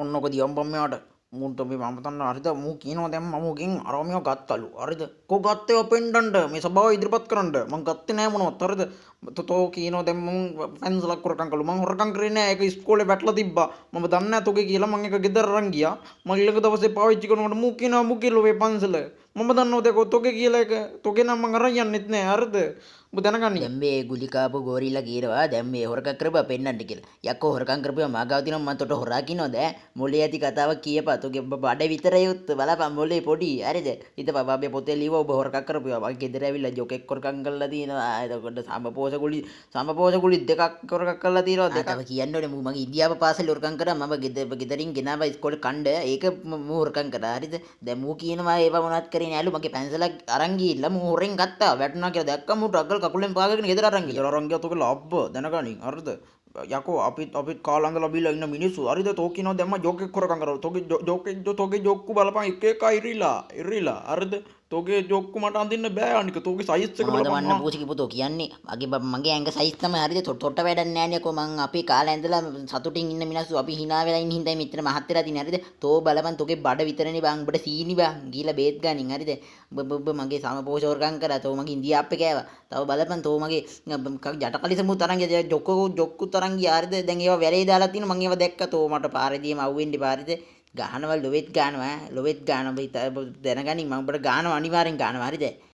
ඔන්නක දියම්බම් මෙයාට මුන්ට මේ මම තන්න හරිද මූ කියනවා දැන් මම මුගෙන් අරමිය ගත්තලු හරිද කො ගත්තේ ඔපෙන්ඩන්ට මේ සභාව ඉදිරිපත් කරන්න මං ගත්තේ නෑ මොනවත් හරිද තෝ කියනවා දැන් මං පැන්සලක් හොරකම් කළු මං හොරකම් කරේ නෑ ඒක ඉස්කෝලේ වැටලා තිබ්බා මම දන්නේ නෑ තෝගේ කියලා මං ඒක ගෙදර අරන් ගියා මං ඊළඟ දවසේ පාවිච්චි කරනකොට මූ කියනවා මුගිලෝ මේ පන්සල මම දන්නවද ඒක තෝගේ කියලා ඒක තෝගේ නම් මං අරන් යන්නෙත් නෑ හරිද ඔබ දැනගන්න දැන් මේ ගුලි කාපු ගෝරිලා කියනවා දැන් මේ හොරකම් කරපුවා පෙන්නන්න කියලා. යකෝ හොරකම් කරපුවා මාගාව තියෙනවා මම තොට හොරා කිනවද ඈ? මොලේ ඇති කතාවක් කියපා. තෝගේ බඩ විතරයි උත් බලපන් මොලේ පොඩි. හරිද? හිතපන් බබේ පොතේ ලියව ඔබ හොරකම් කරපුවා. මගේ ගෙදර ඇවිල්ලා ජොකෙක් හොරකම් කරලා තියෙනවා. එතකොට සම්පපෝස ගුලි දෙකක් හොරකම් කරලා තියෙනවා. දෙකක් කියන්න ඕනේ මගේ ඉන්දියාව පාසලේ හොරකම් කරා මම ගෙදරින් ගෙනාවා ඉස්කෝලේ කණ්ඩ. ඒක මම හොරකම් කරා. හරිද? දැන් මූ කියනවා ඒව මොනවත් කරේ නෑලු මගේ පැන්සලක් අරන් ගිහිල්ලා මූ හොරෙන් ගත්තා. වැටුණා කියලා දැක්කම මූ ටග්ගල් කකුලෙන් පාගගෙන ගෙදර අරන් ගියා. ගෙදර අරන් ගියා තෝගේ ලබ්බ දැනගනින් හරිද යකෝ අපිත් කාලංගලා බීලා ඉන්න මිනිස්සු හරිද තෝ කියනවා දැන් මම ජෝකෙක් හොරකම් කරා තෝගේ ජෝක්කු බලපන් එක එක ඉරිලා හරිද තෝගේ ජෝක්කු මට අඳින්න බෑ අනික තෝගේ සයිස් එක මොකද බලපන් වන්න පූසිකි පුතෝ කියන්නේ මගේ ඇඟ සයිස් තමයි හරිද තොට වැඩක් නෑනේ කො මං අපි කාලා ඇඳලා සතුටින් ඉන්න මිනිස්සු අපි hina වෙලා ඉන්න හින්දා මෙච්චර මහත් වෙලා තියෙන්නේ හරිද තෝ බලපන් තෝගේ බඩ විතරනේ බං උඹට සීනි බං ගිහලා බේත් ගනින් හරිද ඔබ මගේ සමපෝෂ හොරකම් කරා තෝ මගේ ඉන්දියාප්පේ කෑවා තව බලපන් තෝ මගේ ජටකලිසමු තරංග ජොක්කු තරංග හරිද දැන් ඒවා වැරේ දාලා තියෙන මං ඒවා දැක්කා තෝ මට පාරේදීම අවුෙන්නේ පාරේද ගහනවා ලොවෙත් ගානවා දැනගනින් මම උඹට ගානවා අනිවාර්යෙන් ගානවා හරිද